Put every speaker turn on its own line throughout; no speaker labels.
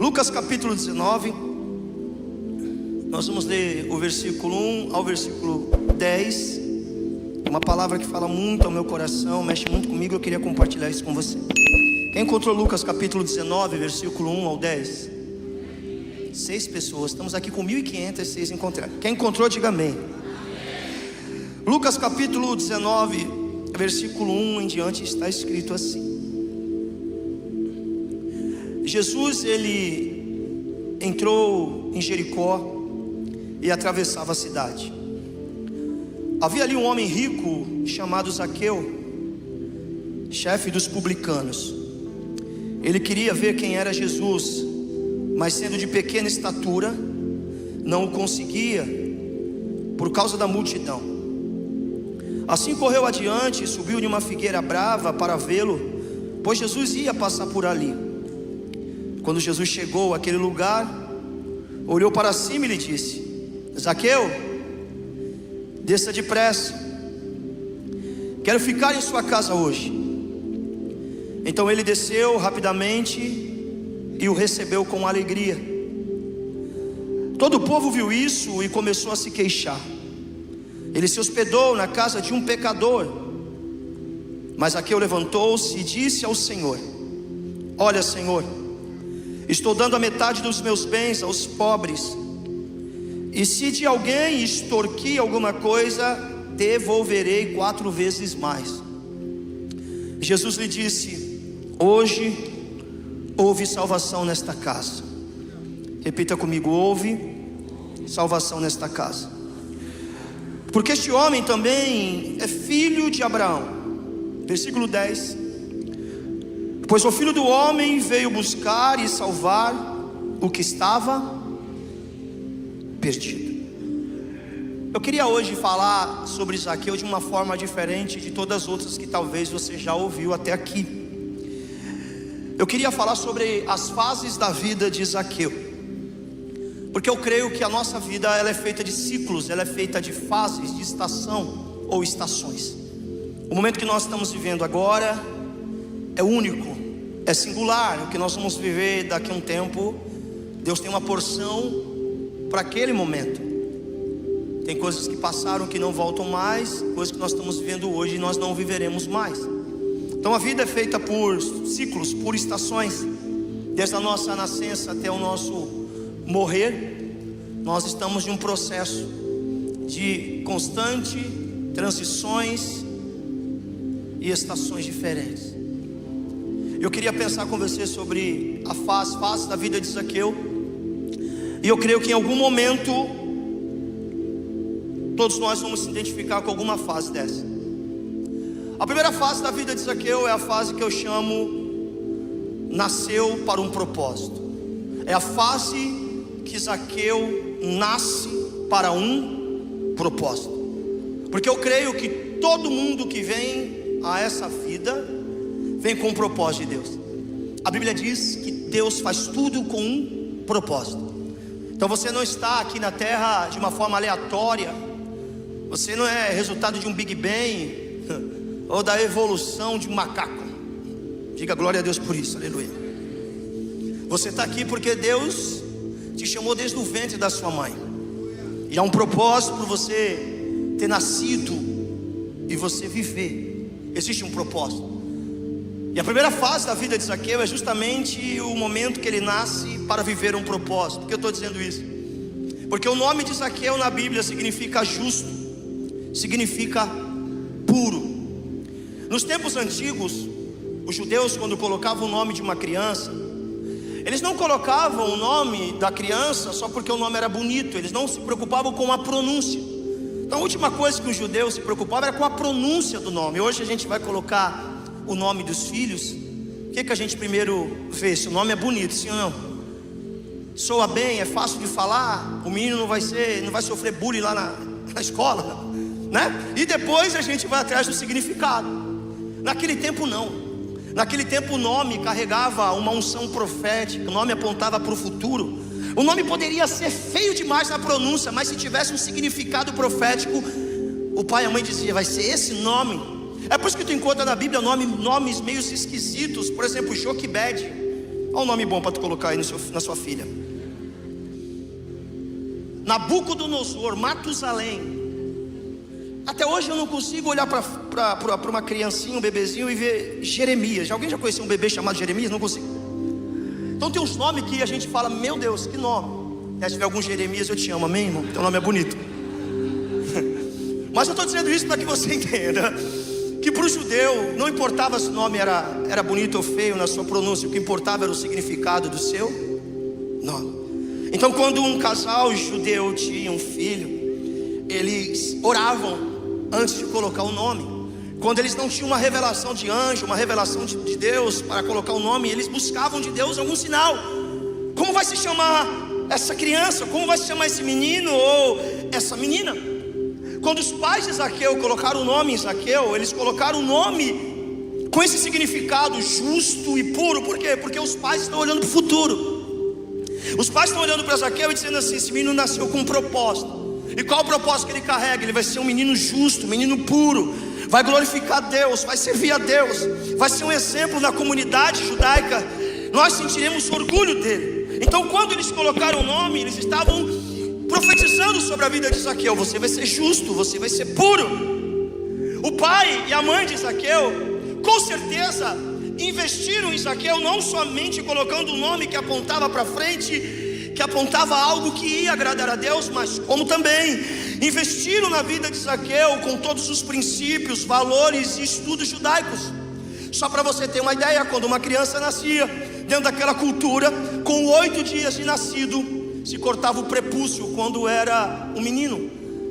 Lucas capítulo 19, nós vamos ler o versículo 1 ao versículo 10. Uma palavra que fala muito ao meu coração, mexe muito comigo, eu queria compartilhar isso com você. Quem encontrou Lucas capítulo 19, versículo 1 ao 10? 6 pessoas, estamos aqui com 1.500, 6 encontraram. Quem encontrou, diga amém. Lucas capítulo 19, versículo 1 em diante, está escrito assim: Jesus, ele entrou em Jericó e atravessava a cidade. Havia ali um homem rico chamado Zaqueu, chefe dos publicanos. Ele queria ver quem era Jesus, mas sendo de pequena estatura, não o conseguia por causa da multidão. Assim correu adiante e subiu de uma figueira brava para vê-lo, pois Jesus ia passar por ali. Quando Jesus chegou àquele lugar, olhou para cima e lhe disse: Zaqueu, desça depressa, quero ficar em sua casa hoje. Então ele desceu rapidamente e o recebeu com alegria. Todo o povo viu isso e começou a se queixar. Ele se hospedou na casa de um pecador. Mas Zaqueu levantou-se e disse ao Senhor: Olha, Senhor, estou dando a metade dos meus bens aos pobres, e se de alguém extorquir alguma coisa, devolverei 4 vezes mais. Jesus lhe disse: Hoje houve salvação nesta casa. Repita comigo: houve salvação nesta casa. Porque este homem também é filho de Abraão. Versículo 10: Pois o Filho do Homem veio buscar e salvar o que estava perdido. Eu queria hoje falar sobre Zaqueu de uma forma diferente de todas as outras que talvez você já ouviu até aqui. Eu queria falar sobre as fases da vida de Zaqueu, porque eu creio que a nossa vida ela é feita de ciclos, ela é feita de fases, de estação ou estações. O momento que nós estamos vivendo agora é único, é singular. O que nós vamos viver daqui a um tempo, Deus tem uma porção para aquele momento. Tem coisas que passaram que não voltam mais, coisas que nós estamos vivendo hoje e nós não viveremos mais. Então a vida é feita por ciclos, por estações. Desde a nossa nascença até o nosso morrer, nós estamos em um processo de constante transições e estações diferentes. Eu queria pensar com você sobre a fase da vida de Zaqueu. E eu creio que em algum momento todos nós vamos se identificar com alguma fase dessa. A primeira fase da vida de Zaqueu é a fase que eu chamo nasceu para um propósito. É a fase que Zaqueu nasce para um propósito. Porque eu creio que todo mundo que vem a essa vida vem com um propósito de Deus. A Bíblia diz que Deus faz tudo com um propósito. Então você não está aqui na terra de uma forma aleatória. Você não é resultado de um Big Bang ou da evolução de um macaco. Diga glória a Deus por isso, aleluia. Você está aqui porque Deus te chamou desde o ventre da sua mãe. E há um propósito para você ter nascido e você viver. Existe um propósito. E a primeira fase da vida de Zaqueu é justamente o momento que ele nasce para viver um propósito. Por que eu estou dizendo isso? Porque o nome de Zaqueu na Bíblia significa justo, significa puro. Nos tempos antigos, os judeus, quando colocavam o nome de uma criança, eles não colocavam o nome da criança só porque o nome era bonito. Eles não se preocupavam com a pronúncia. Então a última coisa que os judeus se preocupavam era com a pronúncia do nome. Hoje a gente vai colocar o nome dos filhos. O que a gente primeiro vê? Se o nome é bonito, sim ou não? Soa bem, é fácil de falar. O menino não vai sofrer bullying lá na escola, né? E depois a gente vai atrás do significado. Naquele tempo não. Naquele tempo o nome carregava uma unção profética. O nome apontava para o futuro. O nome poderia ser feio demais na pronúncia, mas se tivesse um significado profético, o pai e a mãe diziam: vai ser esse nome. É por isso que tu encontra na Bíblia nomes meio esquisitos. Por exemplo, Joquebede. Olha um nome bom para tu colocar aí na sua filha. Nabucodonosor, Matusalém. Até hoje eu não consigo olhar para uma criancinha, um bebezinho e ver Jeremias. Alguém já conheceu um bebê chamado Jeremias? Não consigo. Então tem uns nomes que a gente fala, meu Deus, que nome. Se tiver algum Jeremias, eu te amo, amém, irmão? Teu nome é bonito. Mas eu estou dizendo isso para que você entenda que para o judeu não importava se o nome era bonito ou feio na sua pronúncia. O que importava era o significado do seu nome. Então quando um casal judeu tinha um filho, eles oravam antes de colocar o nome. Quando eles não tinham uma revelação de anjo, uma revelação de Deus para colocar o nome, eles buscavam de Deus algum sinal. Como vai se chamar essa criança? Como vai se chamar esse menino ou essa menina? Quando os pais de Zaqueu colocaram o nome em Zaqueu, eles colocaram o nome com esse significado justo e puro. Por quê? Porque os pais estão olhando para o futuro. Os pais estão olhando para Zaqueu e dizendo assim: esse menino nasceu com um propósito. E qual o propósito que ele carrega? Ele vai ser um menino justo, um menino puro, vai glorificar a Deus, vai servir a Deus, vai ser um exemplo na comunidade judaica. Nós sentiremos orgulho dele. Então quando eles colocaram o nome, eles estavam profetizando sobre a vida de Zaqueu: você vai ser justo, você vai ser puro. O pai e a mãe de Zaqueu com certeza investiram em Zaqueu, não somente colocando um nome que apontava para frente, que apontava algo que ia agradar a Deus, mas como também investiram na vida de Zaqueu com todos os princípios, valores e estudos judaicos. Só para você ter uma ideia, quando uma criança nascia, dentro daquela cultura, com 8 dias de nascido, se cortava o prepúcio quando era um menino,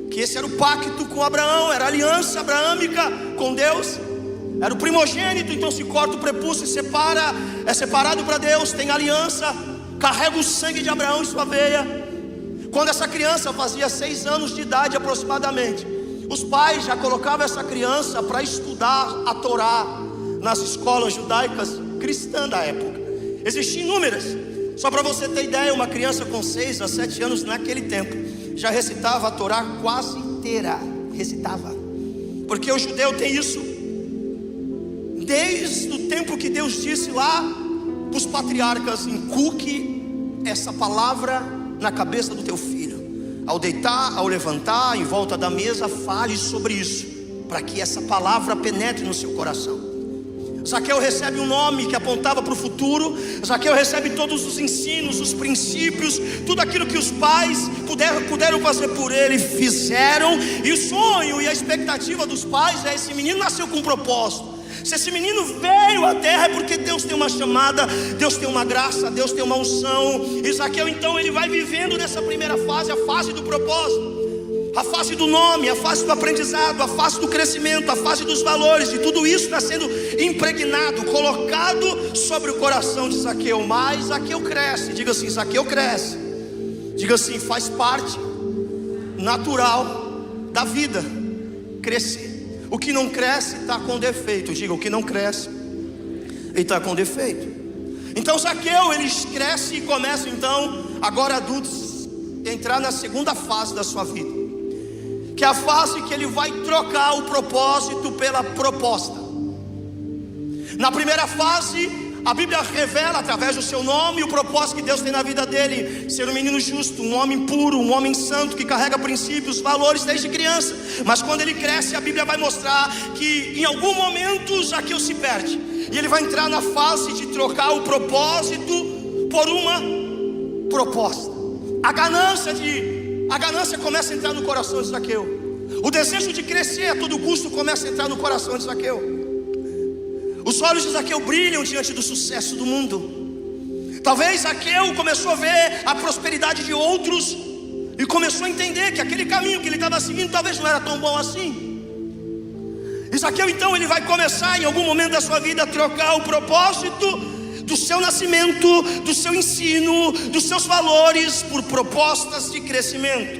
que esse era o pacto com Abraão, era a aliança abraâmica com Deus. Era o primogênito, então se corta o prepúcio e separa, é separado para Deus, tem aliança, carrega o sangue de Abraão em sua veia. Quando essa criança fazia 6 anos de idade aproximadamente, os pais já colocavam essa criança para estudar a Torá nas escolas judaicas cristãs da época. Existiam inúmeras. Só para você ter ideia, uma criança com 6 a 7 anos naquele tempo já recitava a Torá quase inteira. Recitava. Porque o judeu tem isso desde o tempo que Deus disse lá para os patriarcas: inculque essa palavra na cabeça do teu filho. Ao deitar, ao levantar, em volta da mesa, fale sobre isso, para que essa palavra penetre no seu coração. Zaqueu recebe um nome que apontava para o futuro. Zaqueu recebe todos os ensinos, os princípios, tudo aquilo que os pais puderam fazer por ele, fizeram. E o sonho e a expectativa dos pais é: esse menino nasceu com um propósito. Se esse menino veio à terra é porque Deus tem uma chamada, Deus tem uma graça, Deus tem uma unção. E Zaqueu então ele vai vivendo nessa primeira fase, a fase do propósito, a fase do nome, a fase do aprendizado, a fase do crescimento, a fase dos valores. E tudo isso está sendo impregnado, colocado sobre o coração de Zaqueu. Mas Zaqueu cresce. Diga assim: Zaqueu cresce. Diga assim: faz parte natural da vida crescer. O que não cresce está com defeito. Diga: o que não cresce, ele está com defeito. Então Zaqueu ele cresce e começa então, agora adultos, a entrar na segunda fase da sua vida, que é a fase que ele vai trocar o propósito pela proposta. Na primeira fase, a Bíblia revela através do seu nome o propósito que Deus tem na vida dele: ser um menino justo, um homem puro, um homem santo, que carrega princípios, valores desde criança. Mas quando ele cresce, a Bíblia vai mostrar que em algum momento Zaqueu se perde, e ele vai entrar na fase de trocar o propósito por uma proposta. A ganância começa a entrar no coração de Zaqueu. O desejo de crescer a todo custo começa a entrar no coração de Zaqueu. Os olhos de Zaqueu brilham diante do sucesso do mundo. Talvez Zaqueu começou a ver a prosperidade de outros e começou a entender que aquele caminho que ele estava seguindo talvez não era tão bom assim. E Zaqueu então ele vai começar em algum momento da sua vida a trocar o propósito do seu nascimento, do seu ensino, dos seus valores por propostas de crescimento.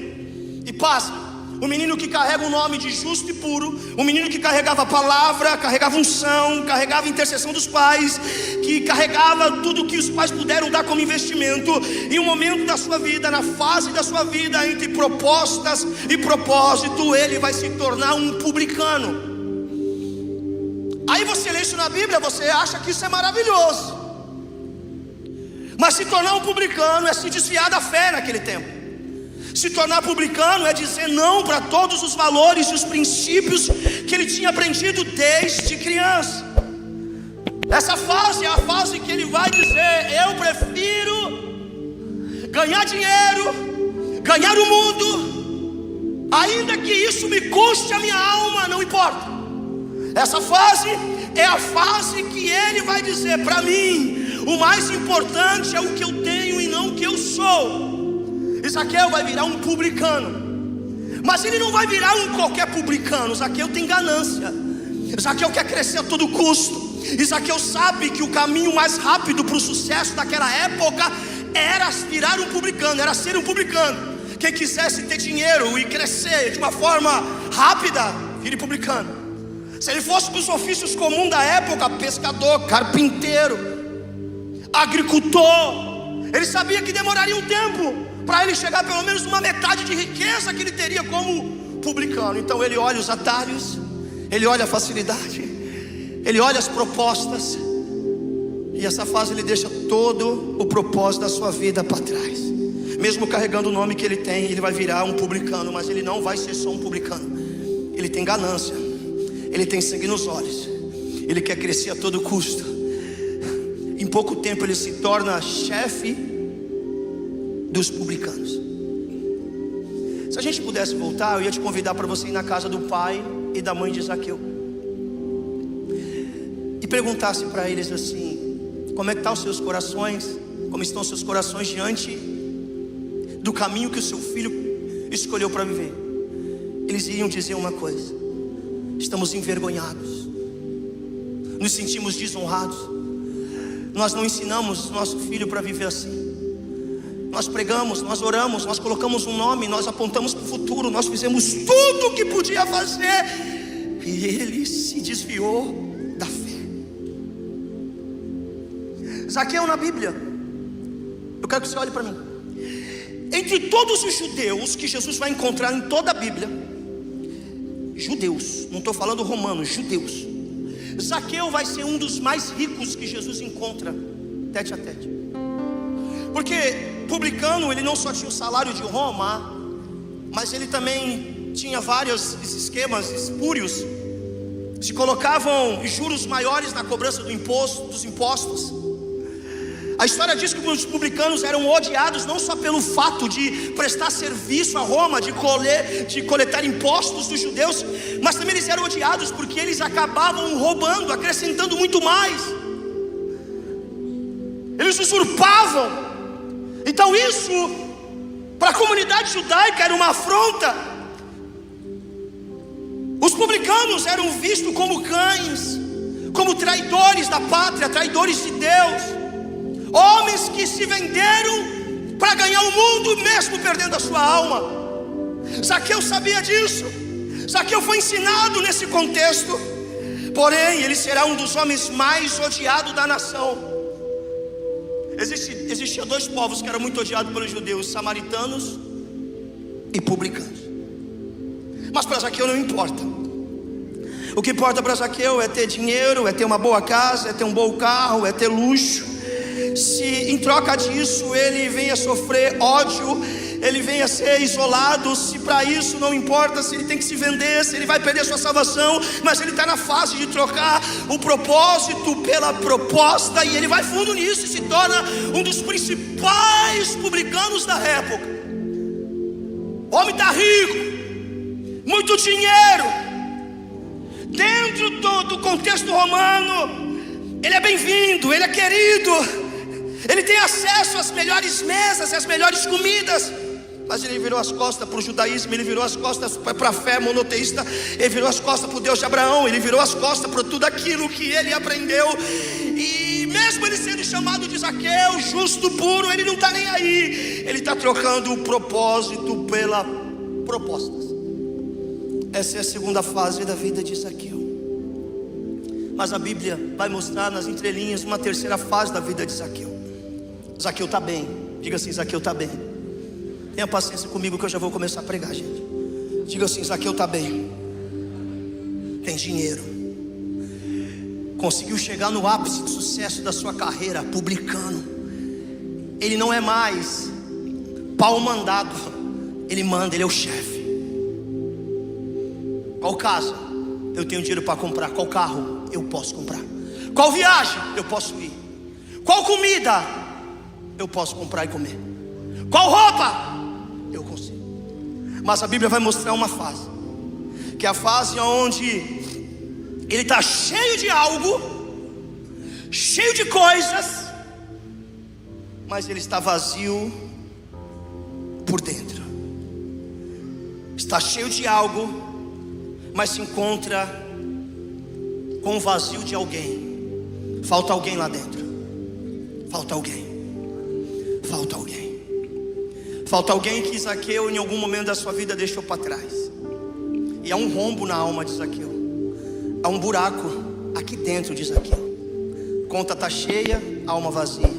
E pasme, o menino que carrega o nome de justo e puro, o menino que carregava a palavra, carregava unção, carregava a intercessão dos pais, que carregava tudo que os pais puderam dar como investimento, em um momento da sua vida, na fase da sua vida entre propostas e propósito, ele vai se tornar um publicano. Aí você lê isso na Bíblia, você acha que isso é maravilhoso. Mas se tornar um publicano é se desviar da fé naquele tempo. Se tornar publicano é dizer não para todos os valores e os princípios que ele tinha aprendido desde criança. Essa fase é a fase que ele vai dizer: eu prefiro ganhar dinheiro, ganhar o mundo, ainda que isso me custe a minha alma, não importa. Essa fase é a fase que ele vai dizer: para mim, o mais importante é o que eu tenho e não o que eu sou. E Zaqueu vai virar um publicano, mas ele não vai virar um qualquer publicano. Zaqueu tem ganância, Zaqueu quer crescer a todo custo. E Zaqueu sabe que o caminho mais rápido para o sucesso daquela época era virar um publicano, era ser um publicano. Quem quisesse ter dinheiro e crescer de uma forma rápida, vire publicano. Se ele fosse dos ofícios comuns da época, pescador, carpinteiro, agricultor, ele sabia que demoraria um tempo para ele chegar pelo menos numa metade de riqueza que ele teria como publicano. Então ele olha os atalhos, ele olha a facilidade, ele olha as propostas, e essa fase ele deixa todo o propósito da sua vida para trás. Mesmo carregando o nome que ele tem, ele vai virar um publicano, mas ele não vai ser só um publicano. Ele tem ganância, ele tem sangue nos olhos, ele quer crescer a todo custo. Em pouco tempo ele se torna chefe dos publicanos. Se a gente pudesse voltar, eu ia te convidar para você ir na casa do pai e da mãe de Zaqueu e perguntasse para eles assim: como é que estão os seus corações? Como estão os seus corações diante do caminho que o seu filho escolheu para viver? Eles iriam dizer uma coisa: estamos envergonhados, nos sentimos desonrados. Nós não ensinamos nosso filho para viver assim. Nós pregamos, nós oramos, nós colocamos um nome, nós apontamos para o futuro, nós fizemos tudo o que podia fazer, e ele se desviou da fé. Zaqueu na Bíblia, eu quero que você olhe para mim. Entre todos os judeus que Jesus vai encontrar em toda a Bíblia, judeus, não estou falando romanos, judeus, Zaqueu vai ser um dos mais ricos que Jesus encontra tete a tete. Porque publicano, ele não só tinha o salário de Roma, mas ele também tinha vários esquemas espúrios. Se colocavam juros maiores na cobrança dos impostos. A história diz que os publicanos eram odiados não só pelo fato de prestar serviço a Roma, de coletar impostos dos judeus, mas também eles eram odiados porque eles acabavam roubando, acrescentando muito mais. Eles usurpavam. Então isso, para a comunidade judaica, era uma afronta. Os publicanos eram vistos como cães, como traidores da pátria, traidores de Deus, homens que se venderam para ganhar o mundo, mesmo perdendo a sua alma. Zaqueu sabia disso. Zaqueu foi ensinado nesse contexto. Porém, ele será um dos homens mais odiados da nação. Existiam dois povos que eram muito odiados pelos judeus: samaritanos e publicanos. Mas para Zaqueu não importa. O que importa para Zaqueu é ter dinheiro, é ter uma boa casa, é ter um bom carro, é ter luxo. Se em troca disso ele venha sofrer ódio, ele venha ser isolado, se para isso não importa se ele tem que se vender, se ele vai perder sua salvação, mas ele está na fase de trocar o propósito pela proposta, e ele vai fundo nisso e se torna um dos principais publicanos da época. O homem está rico, muito dinheiro, dentro do contexto romano, ele é bem-vindo, ele é querido, ele tem acesso às melhores mesas, às melhores comidas. Mas ele virou as costas para o judaísmo, ele virou as costas para a fé monoteísta, ele virou as costas para o Deus de Abraão, ele virou as costas para tudo aquilo que ele aprendeu. E mesmo ele sendo chamado de Zaqueu, justo, puro, ele não está nem aí. Ele está trocando o propósito pela propostas. Essa é a segunda fase da vida de Zaqueu. Mas a Bíblia vai mostrar nas entrelinhas uma terceira fase da vida de Zaqueu. Zaqueu está bem, diga assim: Zaqueu está bem. Tenha paciência comigo que eu já vou começar a pregar, gente. Diga assim: Zaqueu está bem, tem dinheiro, conseguiu chegar no ápice do sucesso da sua carreira, publicano, Ele não é mais pau mandado, ele manda, ele é o chefe. Qual casa? Eu tenho dinheiro para comprar. Qual carro? Eu posso comprar. Qual viagem? Eu posso ir. Qual comida? Eu posso comprar e comer. Qual roupa? Eu consigo. Mas a Bíblia vai mostrar uma fase, que é a fase onde ele está cheio de algo, cheio de coisas, mas ele está vazio por dentro. Está cheio de algo, mas se encontra com o vazio de alguém. Falta alguém lá dentro. Falta alguém. Falta alguém. Falta alguém que Zaqueu em algum momento da sua vida deixou para trás. E há um rombo na alma de Zaqueu. Há um buraco aqui dentro de Zaqueu. Conta está cheia, alma vazia.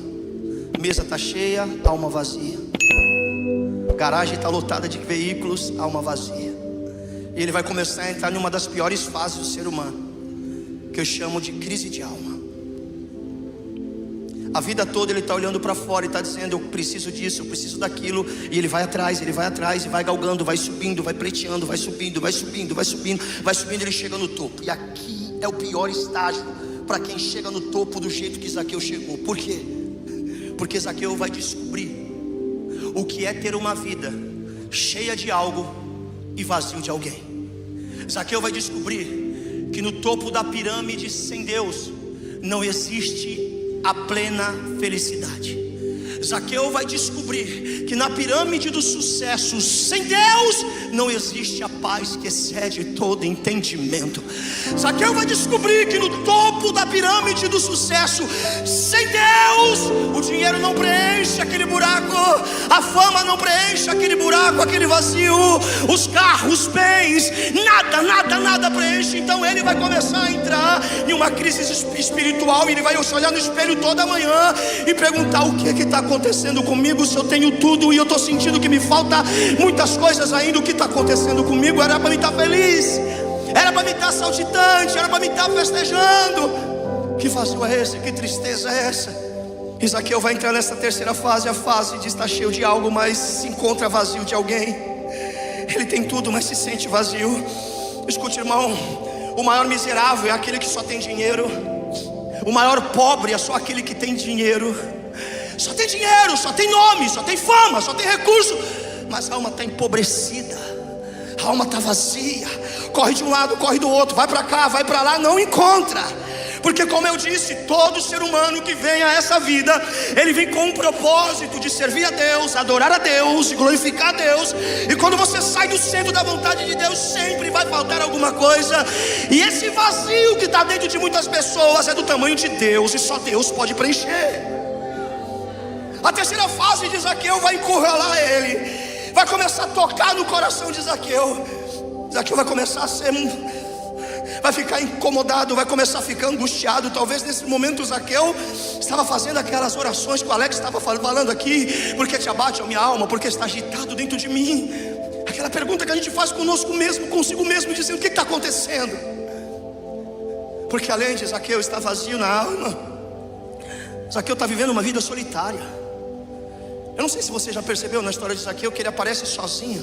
Mesa está cheia, alma vazia. Garagem está lotada de veículos, alma vazia. E ele vai começar a entrar em uma das piores fases do ser humano, que eu chamo de crise de alma. A vida toda ele está olhando para fora e está dizendo: eu preciso disso, eu preciso daquilo. E ele vai atrás, e vai galgando, vai subindo, vai pleiteando, vai subindo, vai subindo, vai subindo, vai subindo, ele chega no topo. E aqui é o pior estágio para quem chega no topo do jeito que Zaqueu chegou. Por quê? Porque Zaqueu vai descobrir o que é ter uma vida cheia de algo e vazio de alguém. Zaqueu vai descobrir que no topo da pirâmide sem Deus não existe a plena felicidade. Zaqueu vai descobrir que na pirâmide do sucesso sem Deus não existe a paz que excede todo entendimento. Zaqueu vai descobrir que no topo da pirâmide do sucesso sem Deus o dinheiro não preenche aquele buraco, a fama não preenche aquele buraco, aquele vazio, os carros, os bens, nada preenche. Então ele vai começar a entrar em uma crise espiritual. Ele vai olhar no espelho toda manhã e perguntar: o que está acontecendo comigo? Se eu tenho tudo e eu estou sentindo que me falta muitas coisas ainda, o que está acontecendo comigo? Era para mim estar feliz, era para mim estar saltitante, era para mim estar festejando. Que vazio é esse? Que tristeza é essa? Zaqueu vai entrar nessa terceira fase, a fase de estar cheio de algo, mas se encontra vazio de alguém. Ele tem tudo, mas se sente vazio. Escute, irmão, o maior miserável é aquele que só tem dinheiro. O maior pobre é só aquele que tem dinheiro. Só tem dinheiro, só tem nome, só tem fama, só tem recurso, mas a alma está empobrecida, a alma está vazia. Corre de um lado, corre do outro, vai para cá, vai para lá, não encontra. Porque, como eu disse, todo ser humano que vem a essa vida, ele vem com um propósito de servir a Deus, adorar a Deus, glorificar a Deus. E quando você sai do centro da vontade de Deus, sempre vai faltar alguma coisa. E esse vazio que está dentro de muitas pessoas é do tamanho de Deus, e só Deus pode preencher. A terceira fase de Zaqueu vai encurralar ele, vai começar a tocar no coração de Zaqueu. Zaqueu vai começar a ser, vai ficar incomodado, vai começar a ficar angustiado. Talvez nesse momento Zaqueu estava fazendo aquelas orações que o Alex estava falando aqui: porque te abate a minha alma, porque está agitado dentro de mim. Aquela pergunta que a gente faz conosco mesmo, consigo mesmo, dizendo: o que está acontecendo? Porque além de Zaqueu estar vazio na alma, Zaqueu está vivendo uma vida solitária. Eu não sei se você já percebeu na história de Zaqueu que ele aparece sozinho.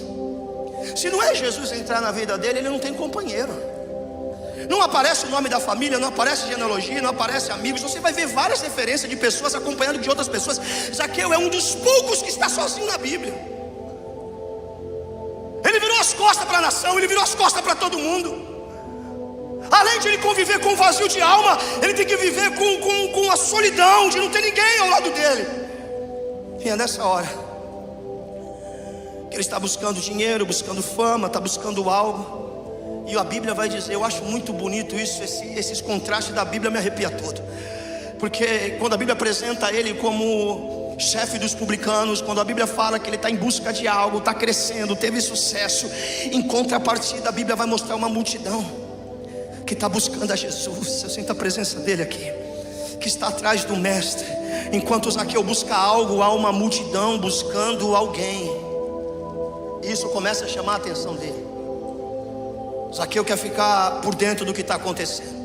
Se não é Jesus entrar na vida dele, ele não tem companheiro. Não aparece o nome da família, não aparece genealogia, não aparece amigos. Você vai ver várias referências de pessoas acompanhando de outras pessoas. Zaqueu é um dos poucos que está sozinho na Bíblia. Ele virou as costas para a nação, ele virou as costas para todo mundo. Além de ele conviver com o vazio de alma, ele tem que viver com a solidão de não ter ninguém ao lado dele. E é nessa hora que ele está buscando dinheiro, buscando fama, está buscando algo. E a Bíblia vai dizer, eu acho muito bonito isso, esses contrastes da Bíblia me arrepia todo. Porque quando a Bíblia apresenta ele como chefe dos publicanos, quando a Bíblia fala que ele está em busca de algo, está crescendo, teve sucesso, em contrapartida a Bíblia vai mostrar uma multidão que está buscando a Jesus. Eu sinto a presença dele aqui, que está atrás do mestre. Enquanto Zaqueu busca algo, há uma multidão buscando alguém. Isso começa a chamar a atenção dele. Zaqueu quer ficar por dentro do que está acontecendo.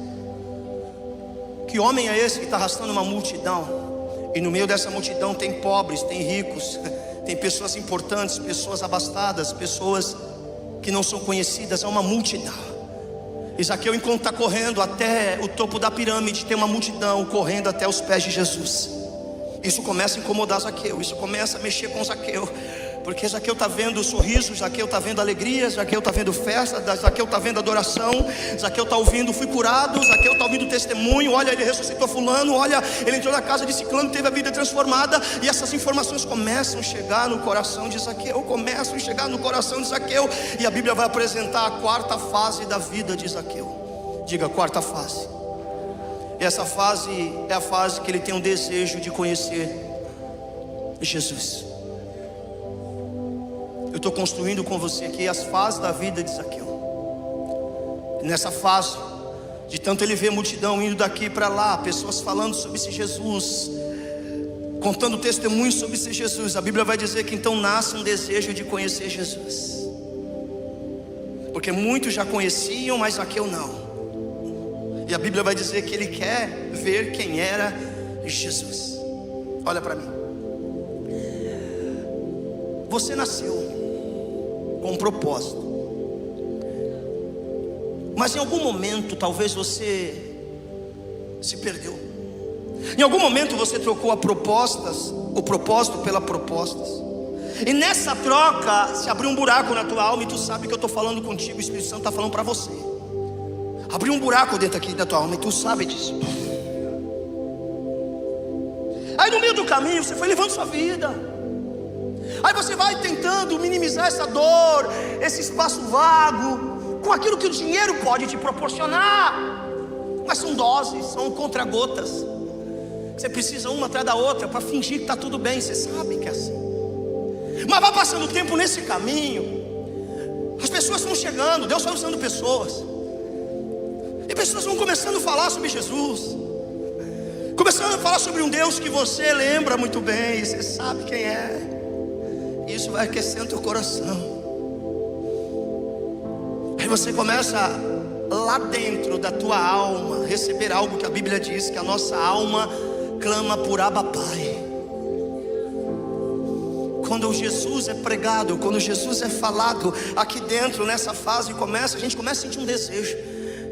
Que homem é esse que está arrastando uma multidão? E no meio dessa multidão tem pobres, tem ricos, tem pessoas importantes, pessoas abastadas, pessoas que não são conhecidas. É uma multidão. E Zaqueu, enquanto está correndo até o topo da pirâmide, tem uma multidão correndo até os pés de Jesus. Isso começa a incomodar Zaqueu, isso começa a mexer com Zaqueu, porque Zaqueu está vendo sorrisos, Zaqueu está vendo alegria, Zaqueu está vendo festa, Zaqueu está vendo adoração, Zaqueu está ouvindo fui curado, Zaqueu está ouvindo testemunho. Olha, ele ressuscitou fulano, olha, ele entrou na casa de ciclano, teve a vida transformada. E essas informações começam a chegar no coração de Zaqueu, e a Bíblia vai apresentar a quarta fase da vida de Zaqueu. Diga, quarta fase. E essa fase é a fase que ele tem um desejo de conhecer Jesus. Eu estou construindo com você aqui as fases da vida de Zaqueu. E nessa fase, de tanto ele ver multidão indo daqui para lá, pessoas falando sobre esse Jesus, contando testemunhos sobre esse Jesus, a Bíblia vai dizer que então nasce um desejo de conhecer Jesus. Porque muitos já conheciam, mas Zaqueu não. E a Bíblia vai dizer que ele quer ver quem era Jesus. Olha para mim. Você nasceu com um propósito, mas em algum momento talvez você se perdeu. Em algum momento você trocou o propósito pela propostas. E nessa troca se abriu um buraco na tua alma. E tu sabe que eu estou falando contigo, o Espírito Santo está falando para você. Abriu um buraco dentro aqui da tua alma, e tu sabe disso. Aí no meio do caminho você foi levando sua vida. Aí você vai tentando minimizar essa dor, esse espaço vago, com aquilo que o dinheiro pode te proporcionar. Mas são doses, são contra-gotas. Você precisa uma atrás da outra para fingir que está tudo bem. Você sabe que é assim. Mas vai passando o tempo nesse caminho, as pessoas vão chegando, Deus vai usando pessoas. E pessoas vão começando a falar sobre Jesus, começando a falar sobre um Deus que você lembra muito bem, e você sabe quem é. E isso vai aquecendo teu coração. Aí você começa lá dentro da tua alma receber algo que a Bíblia diz, que a nossa alma clama por Abba Pai. Quando Jesus é pregado, quando Jesus é falado aqui dentro, nessa fase, a gente começa a sentir um desejo.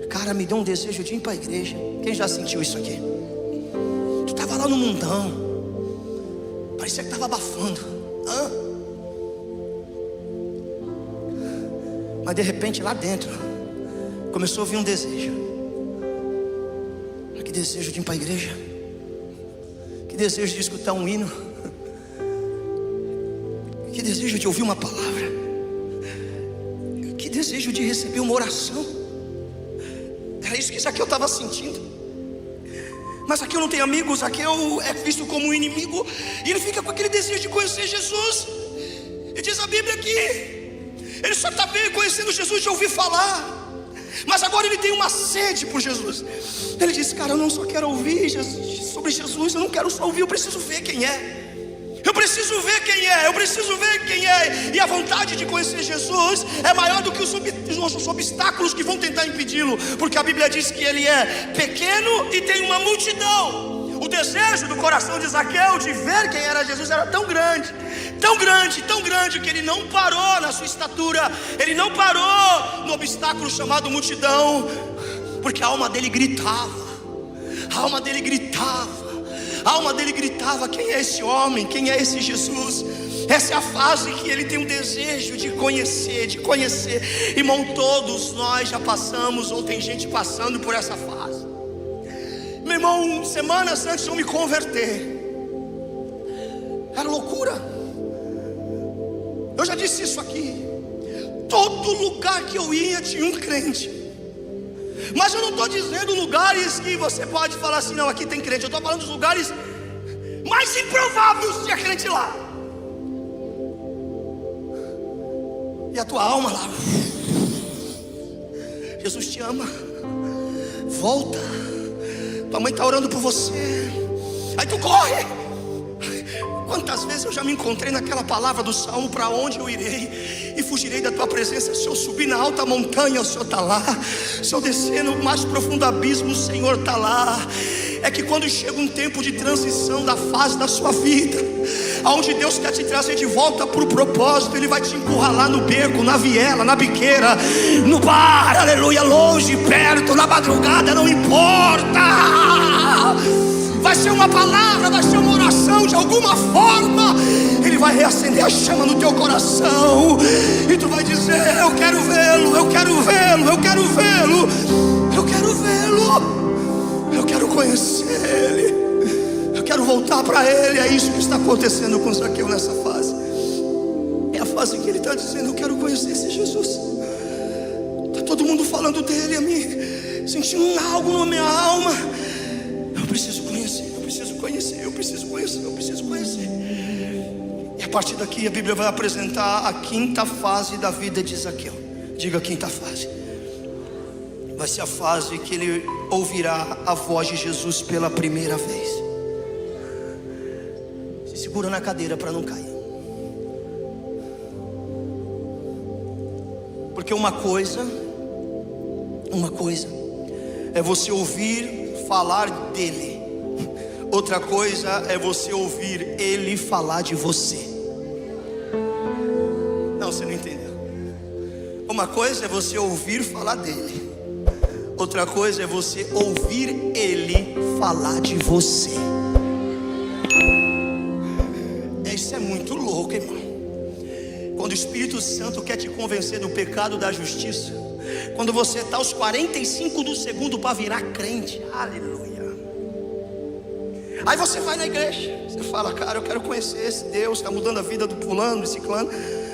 Cara, me deu um desejo de ir para a igreja. Quem já sentiu isso aqui? Tu estava lá no mundão, parecia que estava abafando. Mas de repente lá dentro começou a vir um desejo. Que desejo de ir para a igreja. Que desejo de escutar um hino. Que desejo de ouvir uma palavra. Que desejo de receber uma oração. Era isso que Zaqueu estava sentindo. Mas Zaqueu não tem amigos, Zaqueu é visto como um inimigo. E ele fica com aquele desejo de conhecer Jesus. E diz a Bíblia que ele só está bem conhecendo Jesus de ouvir falar. Mas agora ele tem uma sede por Jesus. Ele diz, cara, eu não só quero ouvir sobre Jesus, eu não quero só ouvir, eu preciso ver quem é. Eu preciso ver quem é, eu preciso ver quem é. E a vontade de conhecer Jesus é maior do que os obstáculos que vão tentar impedi-lo. Porque a Bíblia diz que ele é pequeno e tem uma multidão. O desejo do coração de Zaqueu de ver quem era Jesus era tão grande, tão grande, tão grande, que ele não parou na sua estatura. Ele não parou no obstáculo chamado multidão. Porque a alma dele gritava. A alma dele gritava. A alma dele gritava, quem é esse homem? Quem é esse Jesus? Essa é a fase que ele tem um desejo de conhecer, de conhecer. Irmão, todos nós já passamos, ou tem gente passando por essa fase. Meu irmão, semanas antes de eu me converter, era loucura. Eu já disse isso aqui. Todo lugar que eu ia tinha um crente. Mas eu não estou dizendo lugares que você pode falar assim, não, aqui tem crente. Eu estou falando dos lugares mais improváveis de crente lá. E a tua alma lá, Jesus te ama. Volta. Tua mãe está orando por você. Aí tu corre. Quantas vezes eu já me encontrei naquela palavra do Salmo: para onde eu irei e fugirei da tua presença? Se eu subir na alta montanha, o Senhor está lá. Se eu descer no mais profundo abismo, o Senhor está lá. é que quando chega um tempo de transição da fase da sua vida, aonde Deus quer te trazer de volta para o propósito, Ele vai te encurralar no beco, na viela, na biqueira, no bar, aleluia, longe, perto, na madrugada, não importa. Vai ser uma palavra, vai ser uma oração, de alguma forma Ele vai reacender a chama no teu coração, e tu vai dizer: eu quero vê-lo, eu quero vê-lo, eu quero vê-lo, eu quero vê-lo, eu quero conhecer Ele, eu quero voltar para Ele. É isso que está acontecendo com Zaqueu nessa fase. É a fase que ele está dizendo: eu quero conhecer esse Jesus. Está todo mundo falando dele, a mim sentindo algo na minha alma. Eu preciso conhecer, eu preciso conhecer, eu preciso conhecer, eu preciso conhecer. E a partir daqui a Bíblia vai apresentar a quinta fase da vida de Zaqueu. Diga: quinta fase. Vai ser a fase que ele ouvirá a voz de Jesus pela primeira vez. Se segura na cadeira para não cair. Porque uma coisa é você ouvir falar dele, outra coisa é você ouvir ele falar de você. Não, você não entendeu. Uma coisa é você ouvir falar dele, outra coisa é você ouvir ele falar de você. Isso é muito louco, irmão. Quando o Espírito Santo quer te convencer do pecado, da justiça, quando você está aos 45 do segundo para virar crente, aleluia. Aí você vai na igreja, você fala: cara, eu quero conhecer esse Deus, está mudando a vida do fulano, do ciclano.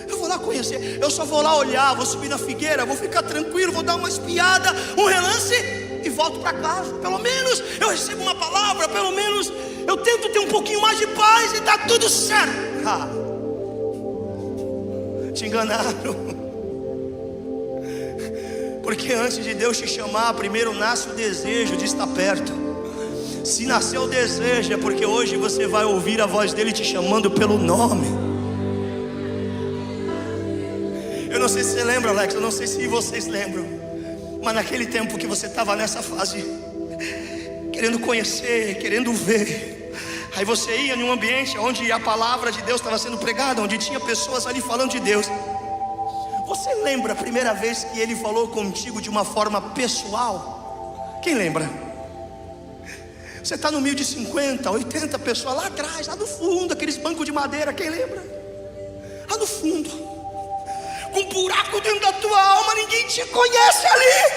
Eu vou lá conhecer, eu só vou lá olhar, vou subir na figueira, vou ficar tranquilo, vou dar uma espiada, um relance e volto para casa. Pelo menos eu recebo uma palavra, pelo menos eu tento ter um pouquinho mais de paz e está tudo certo. Te enganaram. Porque antes de Deus te chamar, primeiro nasce o desejo de estar perto. Se nasceu o desejo, é porque hoje você vai ouvir a voz dele te chamando pelo nome. Eu não sei se você lembra, Alex, eu não sei se vocês lembram, mas naquele tempo que você estava nessa fase, querendo conhecer, querendo ver, aí você ia em um ambiente onde a palavra de Deus estava sendo pregada, onde tinha pessoas ali falando de Deus. Você lembra a primeira vez que ele falou contigo de uma forma pessoal? Quem lembra? Você está no meio de 50, 80 pessoas lá atrás, lá no fundo, aqueles bancos de madeira, quem lembra? Lá no fundo, com um buraco dentro da tua alma, ninguém te conhece ali.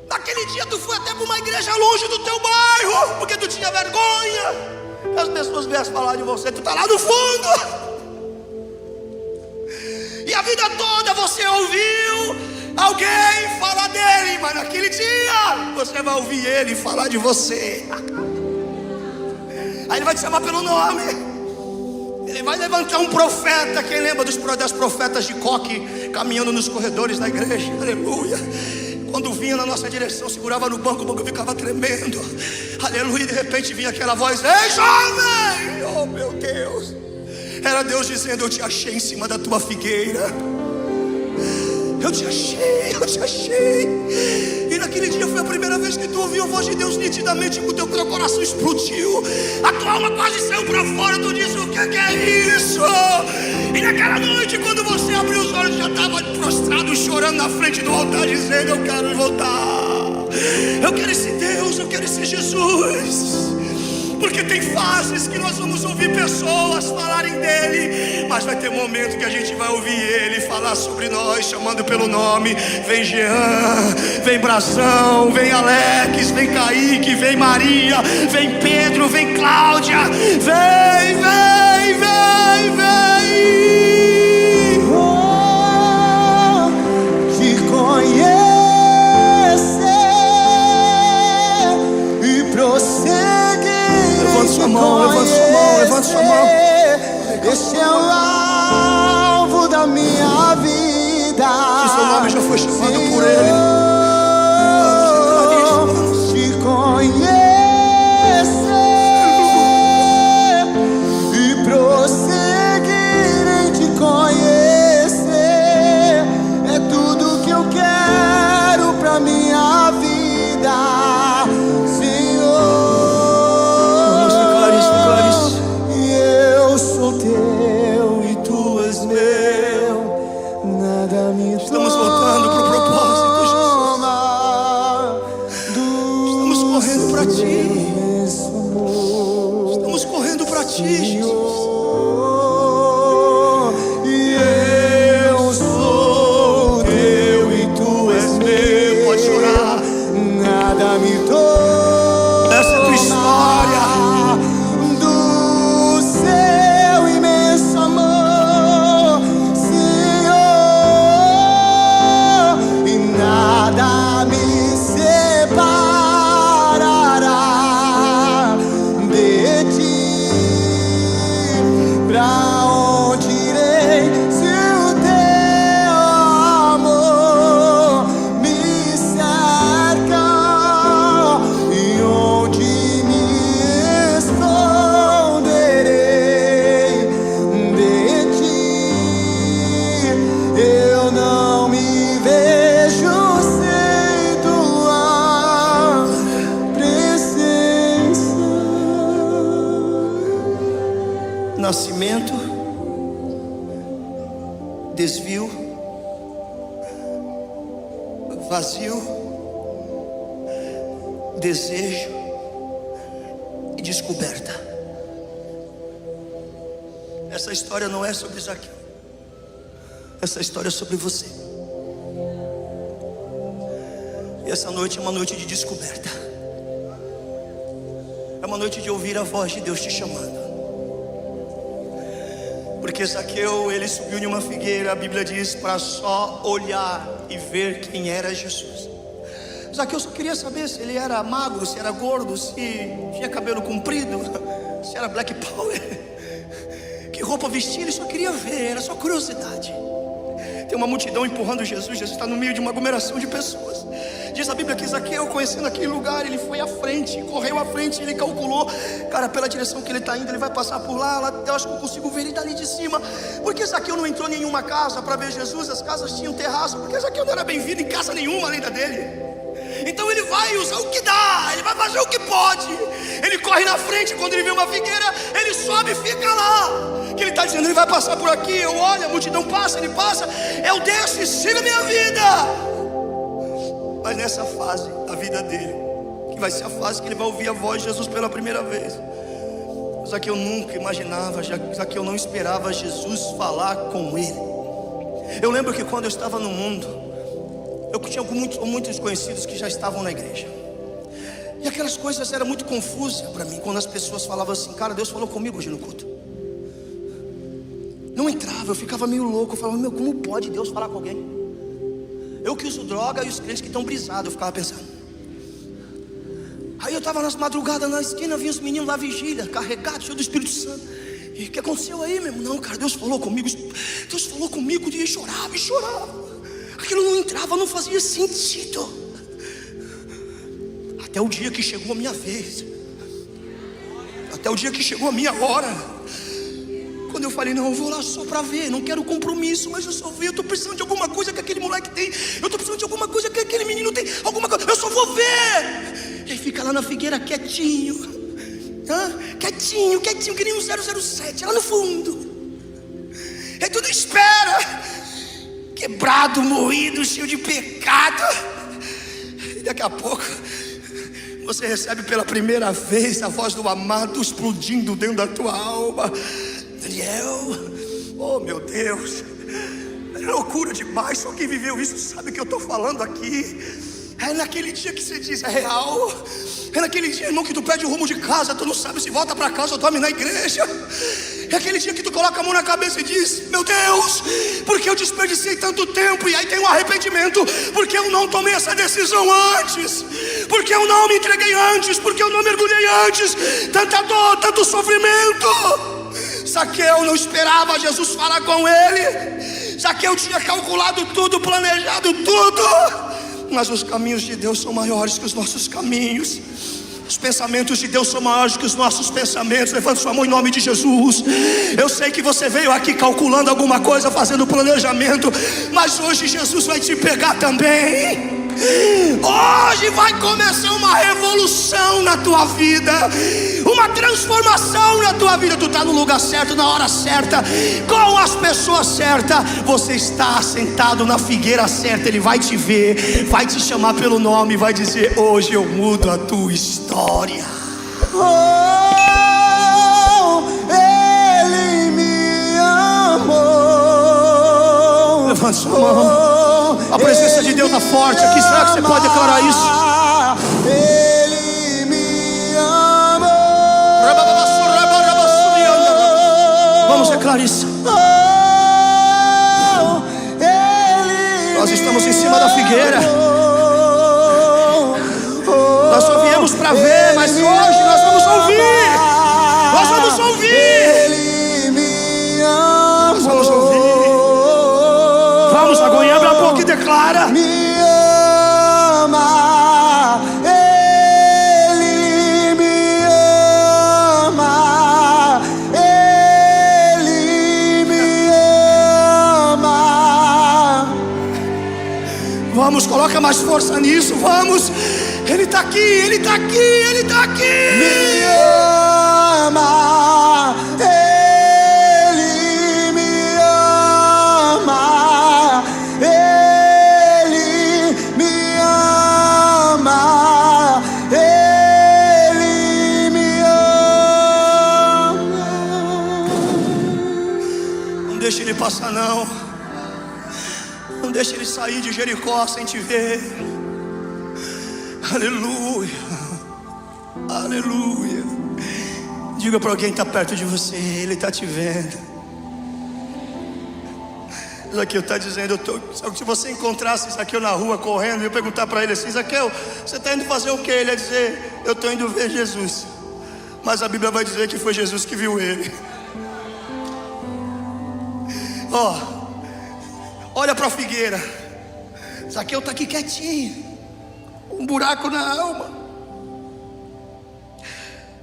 Naquele dia tu foi até para uma igreja longe do teu bairro, porque tu tinha vergonha. As pessoas viessem falar de você, tu está lá no fundo. E a vida toda você ouviu alguém falar dele, mas naquele dia você vai ouvir ele falar de você. Aí ele vai te chamar pelo nome. Ele vai levantar um profeta. Quem lembra das profetas de coque caminhando nos corredores da igreja? Aleluia. Quando vinha na nossa direção, segurava no banco, o banco ficava tremendo. Aleluia, e de repente vinha aquela voz: ei, jovem! Oh meu Deus! Era Deus dizendo: eu te achei em cima da tua figueira. Eu te achei, eu te achei. E naquele dia foi a primeira vez que tu ouviu a voz de Deus nitidamente, que o teu coração explodiu, a tua alma quase saiu para fora. Tu disse: o que é isso? E naquela noite, quando você abriu os olhos, já estava prostrado, chorando na frente do altar, dizendo: eu quero voltar, eu quero esse Deus, eu quero esse Jesus. Porque tem fases que nós vamos ouvir pessoas falarem dele, mas vai ter momento que a gente vai ouvir ele falar sobre nós, chamando pelo nome. Vem Jean, vem Brasão, vem Alex, vem Kaique, vem Maria, vem Pedro, vem Cláudia. Vem, vem, vem, vem.
Oh, te conhecer e prosseguir.
Levante sua mão, levante sua mão, levante sua mão.
Este é o alvo da minha vida.
Que seu nome já foi chamado por ele.
Te conhecer e prosseguir em te conhecer é tudo que eu quero pra minha vida, Senhor. meu, nada me
Estamos voltando para o propósito, Jesus. Estamos correndo para Ti. Estamos correndo para Ti, Jesus.
E eu sou teu e tu és meu.
Pode chorar.
Nada me toma.
Essa é a tua história.
Do seu imenso amor, Senhor, e nada me separará de ti. Pra onde irei se o teu amor me cerca? E onde me esconderei de ti? Eu não me vejo sem tua presença.
Nascimento, desvio, vazio, desejo e descoberta. Essa história não é sobre Zaqueu. Essa história é sobre você. E essa noite é uma noite de descoberta. É uma noite de ouvir a voz de Deus te chamando. Porque Zaqueu, ele subiu em uma figueira, a Bíblia diz, para só olhar e ver quem era Jesus. Zaqueu só queria saber se ele era magro, se era gordo, se tinha cabelo comprido, se era black power, que roupa vestia. Ele só queria ver, era só curiosidade. Tem uma multidão empurrando Jesus. Jesus está no meio de uma aglomeração de pessoas. Diz a Bíblia que Zaqueu, conhecendo aquele lugar, ele foi à frente, correu à frente. Ele calculou, cara, pela direção que ele está indo, ele vai passar por lá, eu acho que eu consigo ver ele dali de cima. Porque Zaqueu não entrou em nenhuma casa para ver Jesus. As casas tinham terraço, porque Zaqueu não era bem-vindo em casa nenhuma além da dele. Então ele vai usar o que dá, ele vai fazer o que pode. Ele corre na frente, quando ele vê uma figueira, ele sobe e fica lá. Que ele está dizendo, ele vai passar por aqui. Eu olho, a multidão passa, ele passa, eu desço e sigo a minha vida. Mas nessa fase da vida dele, que vai ser a fase que ele vai ouvir a voz de Jesus pela primeira vez, Zaqueu nunca imaginava, Zaqueu não esperava Jesus falar com ele. Eu lembro que quando eu estava no mundo, eu tinha muitos conhecidos que já estavam na igreja. E aquelas coisas eram muito confusas para mim, quando as pessoas falavam assim, cara, Deus falou comigo hoje no culto. Não entrava, eu ficava meio louco. Eu falava, meu, como pode Deus falar com alguém? Eu que uso droga e os crentes que estão brisados, eu ficava pensando. Aí eu estava nas madrugadas na esquina, vinha os meninos lá vigília, carregados, cheio do Espírito Santo. E o que aconteceu aí, meu irmão? Não, cara, Deus falou comigo. Deus falou comigo, e chorava e chorava. Aquilo não entrava, não fazia sentido. Até o dia que chegou a minha vez. Até o dia que chegou a minha hora. Quando eu falei, não, eu vou lá só para ver, não quero compromisso, mas eu só vi, eu estou precisando de alguma coisa que aquele moleque tem, eu estou precisando de alguma coisa que aquele menino tem, alguma coisa, eu só vou ver. E aí fica lá na figueira quietinho, quietinho, que nem um 007, lá no fundo. E aí tudo espera, quebrado, moído, cheio de pecado. E daqui a pouco você recebe pela primeira vez a voz do amado explodindo dentro da tua alma. Daniel, oh meu Deus, é loucura demais. Só quem viveu isso sabe o que eu estou falando aqui. É naquele dia que você diz, é real. É naquele dia, irmão, que tu perde o rumo de casa, tu não sabe se volta para casa ou dorme na igreja. É aquele dia que tu coloca a mão na cabeça e diz, meu Deus, porque eu desperdicei tanto tempo? E aí tem um arrependimento, porque eu não tomei essa decisão antes, porque eu não me entreguei antes, porque eu não mergulhei antes. Tanta dor, tanto sofrimento. Zaqueu não esperava Jesus falar com ele. Zaqueu tinha calculado tudo, planejado tudo. Mas os caminhos de Deus são maiores que os nossos caminhos. Os pensamentos de Deus são maiores que os nossos pensamentos. Levante sua mão em nome de Jesus. Eu sei que você veio aqui calculando alguma coisa, fazendo planejamento, mas hoje Jesus vai te pegar também. Hoje vai começar uma revolução na tua vida, uma transformação na tua vida. Tu está no lugar certo, na hora certa, com as pessoas certas. Você está sentado na figueira certa. Ele vai te ver, vai te chamar pelo nome, vai dizer: hoje eu mudo a tua história.
Ele me amou.
Levante sua mão. A presença de Deus está forte aqui. Será que você pode declarar isso?
Ele me amou.
Vamos declarar isso. Nós estamos em cima da figueira. Nós só viemos para ver, mas hoje nós vamos ouvir. Nós vamos ouvir.
Ele me amou.
Nós vamos ouvir. Vamos, agora abre a boca e declara.
Me ama. Ele me ama. Ele me ama.
Vamos, coloca mais força nisso, vamos. Ele está aqui, Ele está aqui, Ele está aqui.
Me ama. Ele me ama. Ele me ama. Ele me ama.
Não deixe ele passar, não. Não deixe ele sair de Jericó sem te ver. Aleluia. Aleluia. Diga para alguém que está perto de você: ele está te vendo. Zaqueu está dizendo: se você encontrasse Zaqueu na rua correndo, eu ia perguntar para ele assim: Zaqueu, você está indo fazer o quê? Ele ia dizer: eu estou indo ver Jesus. Mas a Bíblia vai dizer que foi Jesus que viu ele. Olha para a figueira. Zaqueu está aqui quietinho, um buraco na alma,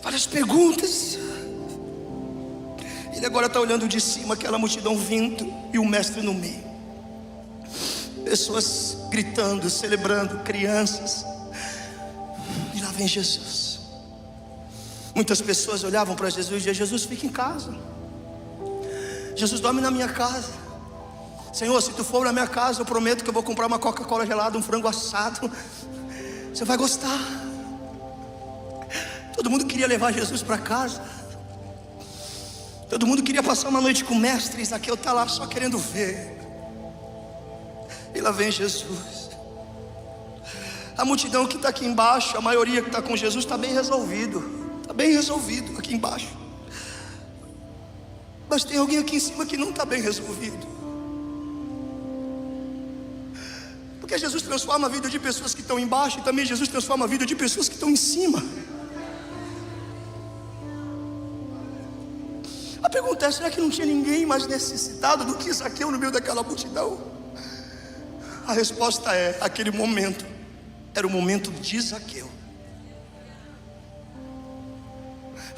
várias perguntas. Ele agora está olhando de cima, aquela multidão vindo e o mestre no meio, pessoas gritando, celebrando, crianças. E lá vem Jesus. Muitas pessoas olhavam para Jesus e diziam: Jesus, fica em casa. Jesus, dorme na minha casa. Senhor, se tu for na minha casa, eu prometo que eu vou comprar uma Coca-Cola gelada, um frango assado. Você vai gostar. Todo mundo queria levar Jesus para casa. Todo mundo queria passar uma noite com o mestre. Zaqueu está lá só querendo ver. E lá vem Jesus. A multidão que está aqui embaixo, a maioria que está com Jesus, está bem resolvido. Está bem resolvido aqui embaixo. Mas tem alguém aqui em cima que não está bem resolvido. Porque Jesus transforma a vida de pessoas que estão embaixo, e também Jesus transforma a vida de pessoas que estão em cima. A pergunta é: será que não tinha ninguém mais necessitado do que Zaqueu no meio daquela multidão? A resposta é: aquele momento era o momento de Zaqueu.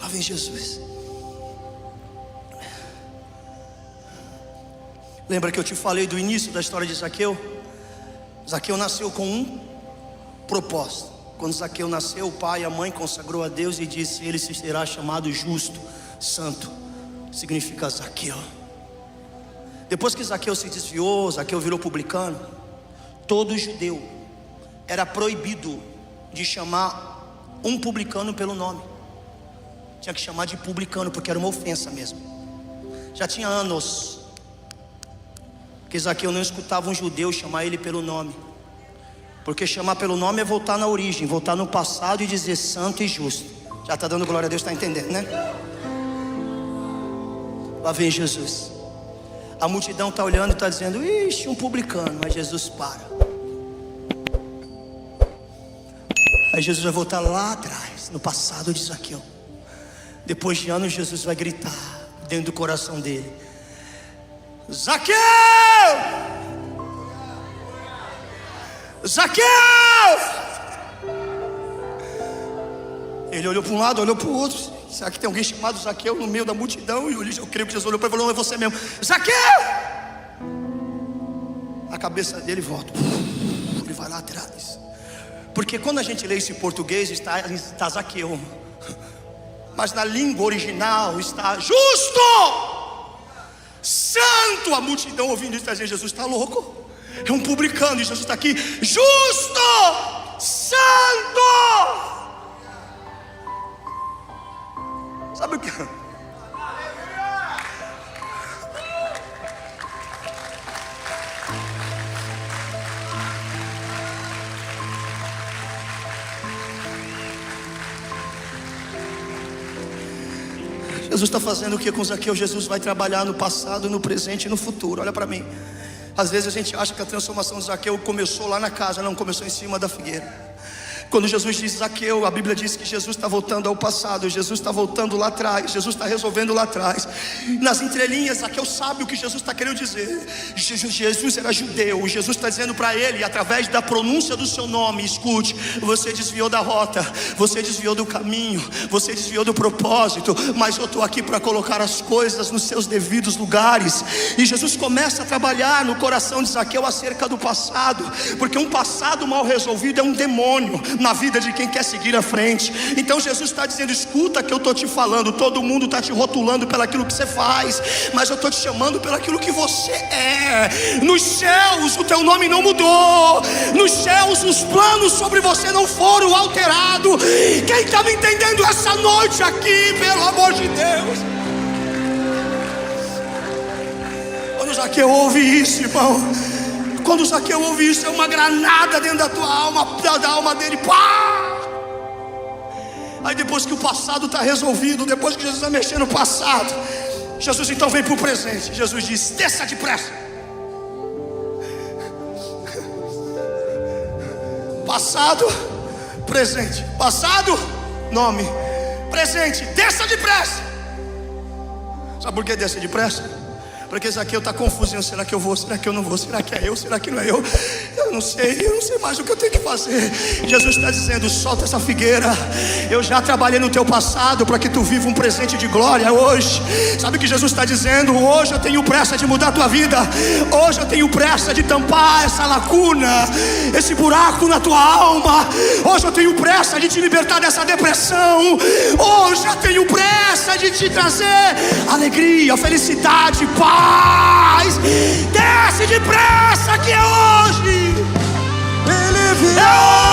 Lá vem Jesus. Lembra que eu te falei do início da história de Zaqueu? Zaqueu nasceu com um propósito. Quando Zaqueu nasceu, o pai e a mãe consagrou a Deus e disse: ele se será chamado justo, santo. Significa Zaqueu. Depois que Zaqueu se desviou, Zaqueu virou publicano. Todo judeu era proibido de chamar um publicano pelo nome. Tinha que chamar de publicano, porque era uma ofensa mesmo. Já tinha anos que Zaqueu não escutava um judeu chamar ele pelo nome. Porque chamar pelo nome é voltar na origem, voltar no passado e dizer santo e justo. Já está dando glória a Deus, está entendendo, né? Lá vem Jesus. A multidão está olhando e está dizendo: ixi, um publicano. Mas Jesus para. Aí Jesus vai voltar lá atrás, no passado de Zaqueu. Depois de anos, Jesus vai gritar dentro do coração dele: Zaqueu! Zaqueu! Ele olhou para um lado, olhou para o outro. Será que tem alguém chamado Zaqueu no meio da multidão? E eu creio que Jesus olhou para ele e falou: não, é você mesmo. Zaqueu! A cabeça dele volta. e vai lá atrás. Porque quando a gente lê isso em português está Zaqueu, mas na língua original está justo, santo. A multidão ouvindo isso está dizendo: Jesus está louco, é um publicano, e Jesus está aqui, justo, santo. Sabe o que? Jesus está fazendo o que com Zaqueu? Jesus vai trabalhar no passado, no presente e no futuro. Olha para mim. Às vezes a gente acha que a transformação de Zaqueu começou lá na casa. Não, começou em cima da figueira. Quando Jesus diz Zaqueu, a Bíblia diz que Jesus está voltando ao passado. Jesus está voltando lá atrás. Jesus está resolvendo lá atrás. Nas entrelinhas, Zaqueu sabe o que Jesus está querendo dizer. Jesus era judeu. Jesus está dizendo para ele, através da pronúncia do seu nome: escute, você desviou da rota, você desviou do caminho, você desviou do propósito, mas eu estou aqui para colocar as coisas nos seus devidos lugares. E Jesus começa a trabalhar no coração de Zaqueu acerca do passado, porque um passado mal resolvido é um demônio na vida de quem quer seguir à frente. Então Jesus está dizendo: escuta que eu estou te falando. Todo mundo está te rotulando pelo aquilo que você faz, mas eu estou te chamando pelo aquilo que você é. Nos céus o teu nome não mudou, nos céus os planos sobre você não foram alterados. Quem está me entendendo essa noite aqui, pelo amor de Deus? Quando Zaqueu ouve isso, irmão, quando Zaqueu ouve isso, é uma granada dentro da tua alma, da alma dele, pá! Aí depois que o passado está resolvido, depois que Jesus vai mexer no passado, Jesus então vem para o presente. Jesus diz: desça depressa. Passado, presente. Passado, nome. Presente, desça depressa. Sabe por que desça depressa? Porque Zaqueu está confuso. Será que eu vou? Será que eu não vou? Será que é eu? Será que não é eu? Eu não sei mais o que eu tenho que fazer. Jesus está dizendo: solta essa figueira. Eu já trabalhei no teu passado para que tu viva um presente de glória hoje. Sabe o que Jesus está dizendo? Hoje eu tenho pressa de mudar a tua vida. Hoje eu tenho pressa de tampar essa lacuna, esse buraco na tua alma. Hoje eu tenho pressa de te libertar dessa depressão. Hoje eu tenho pressa de te trazer alegria, felicidade, paz. Desce depressa que é hoje. É hoje.